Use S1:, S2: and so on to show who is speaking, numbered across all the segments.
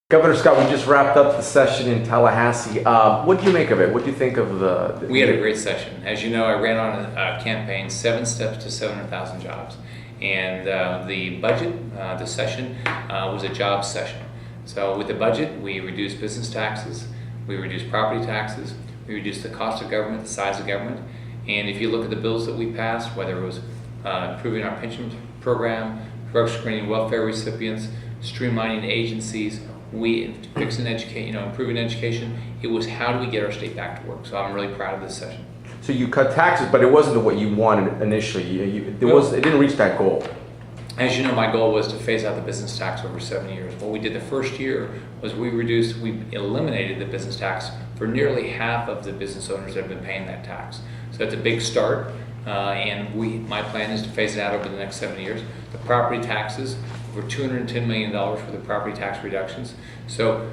S1: Governor Scott, we just wrapped up the session in Tallahassee. What do you make of it? What do you think of the
S2: We had a great session. As you know, I ran on a campaign, 7 Steps to 700,000 Jobs. And the budget, the session, was a jobs session. So with the budget, we reduced business taxes, we reduced property taxes, we reduced the cost of government, the size of government. And if you look at the bills that we passed, whether it was improving our pension program, drug screening welfare recipients, streamlining agencies, improving education. It was how do we get our state back to work. So I'm really proud of this session.
S1: So you cut taxes, but it wasn't what you wanted initially. It didn't reach that goal.
S2: As you know, my goal was to phase out the business tax over 7 years. What we did the first year was we eliminated the business tax for nearly half of the business owners that have been paying that tax. So that's a big start. My plan is to phase it out over the next 7 years. The property taxes, over $210 million for the property tax reductions. So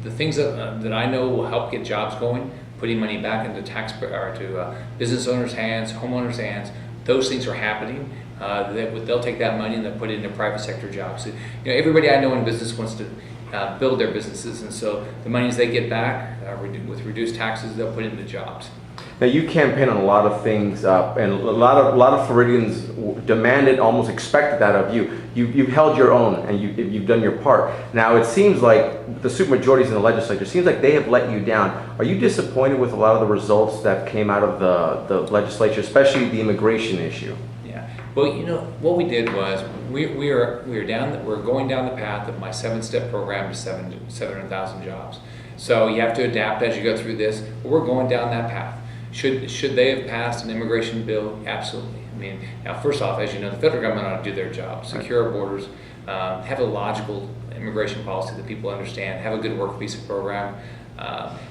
S2: the things that I know will help get jobs going, putting money back into business owners' hands, homeowners' hands, those things are happening. They'll take that money and they'll put it into private sector jobs. Everybody I know in business wants to build their businesses, and so the monies they get back with reduced taxes, they'll put into jobs.
S1: Now you campaign on a lot of things, and a lot of Floridians demanded, almost expected that of you. You've held your own, and you've done your part. Now it seems like the supermajorities in the legislature seems like they have let you down. Are you disappointed with a lot of the results that came out of the legislature, especially the immigration issue?
S2: Yeah. Well, what we did was we're going down the path of my 7-step program to 700,000 jobs. So you have to adapt as you go through this. But we're going down that path. Should they have passed an immigration bill? Absolutely. Now first off, as you know, the federal government ought to do their job, secure our borders, have a logical immigration policy that people understand, have a good work visa program.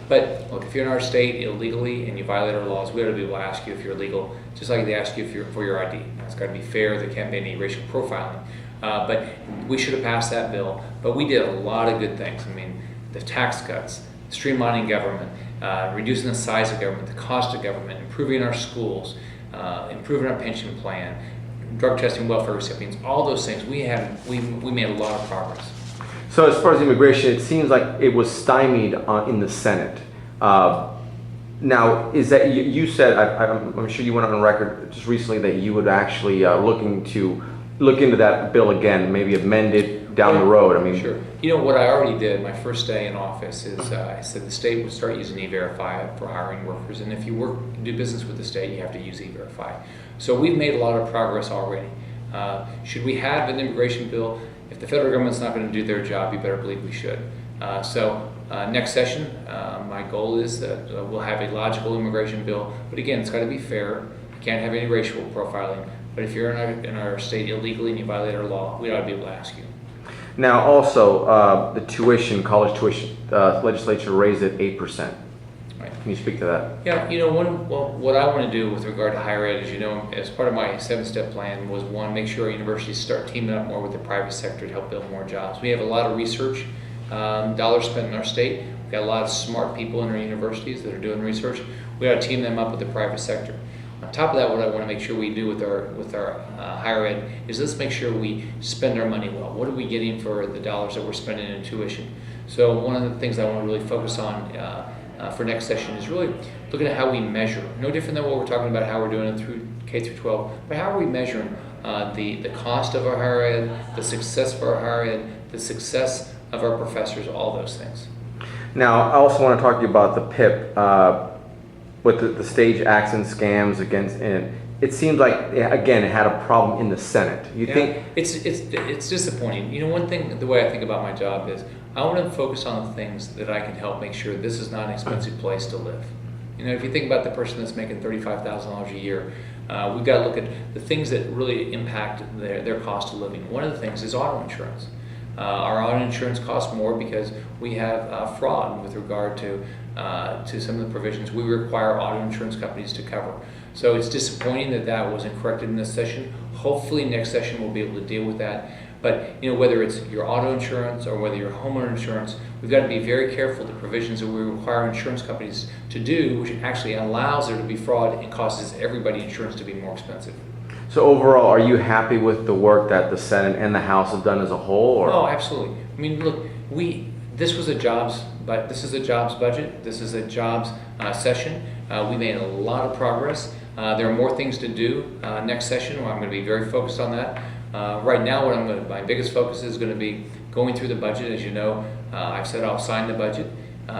S2: But look, if you're in our state illegally and you violate our laws, we ought to be able to ask you if you're legal, just like they ask you for your ID. Now, it's got to be fair. There can't be any racial profiling. But we should have passed that bill. But we did a lot of good things. The tax cuts, streamlining government, reducing the size of government, the cost of government, improving our schools, improving our pension plan, drug testing welfare recipients, all those things. We made a lot of progress.
S1: So as far as immigration, it seems like it was stymied in the Senate. Now, is that you said? I'm sure you went on record just recently that you would actually look into that bill again, maybe amend it down the road.
S2: Sure. What I already did my first day in office is I said the state would start using E-Verify for hiring workers, and if you do business with the state, you have to use E-Verify. So we've made a lot of progress already. Should we have an immigration bill? If the federal government's not going to do their job, you better believe we should. Next session, my goal is that we'll have a logical immigration bill, but again, it's got to be fair. You can't have any racial profiling. But if you're in our state illegally and you violate our law, we ought to be able to ask you.
S1: Now, also, the college tuition, legislature raised it 8%.
S2: Right.
S1: Can you speak to that?
S2: Yeah, what I want to do with regard to higher ed, as part of my 7-step plan was one, make sure our universities start teaming up more with the private sector to help build more jobs. We have a lot of research dollars spent in our state. We've got a lot of smart people in our universities that are doing research. We ought to team them up with the private sector. On top of that, what I want to make sure we do with our higher ed is let's make sure we spend our money well. What are we getting for the dollars that we're spending in tuition? So one of the things I want to really focus on for next session is really looking at how we measure. No different than what we're talking about, how we're doing it through K through 12, but how are we measuring the cost of our higher ed, the success of our higher ed, the success of our professors, all those things.
S1: Now, I also want to talk to you about the PIP. With the stage acts and scams against, and it seems like again it had a problem in the Senate. You think
S2: it's disappointing. One thing, the way I think about my job is I want to focus on the things that I can help make sure this is not an expensive place to live. If you think about the person that's making $35,000 a year, we've got to look at the things that really impact their cost of living. One of the things is auto insurance. Our auto insurance costs more because we have fraud with regard to some of the provisions we require auto insurance companies to cover. So it's disappointing that wasn't corrected in this session. Hopefully next session we'll be able to deal with that. But whether it's your auto insurance or whether your homeowner insurance, we've got to be very careful the provisions that we require insurance companies to do, which actually allows there to be fraud and causes everybody insurance to be more expensive.
S1: So overall, are you happy with the work that the Senate and the House have done as a whole? Or?
S2: Oh, absolutely. Look, this was a jobs, but this is a jobs budget. This is a jobs session. We made a lot of progress. There are more things to do next session where I'm going to be very focused on that. Right now, my biggest focus is going to be going through the budget. As you know, I've said I'll sign the budget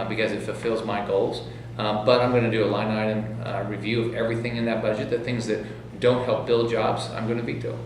S2: because it fulfills my goals. But I'm going to do a line item review of everything in that budget. The things that don't help build jobs, I'm going to veto.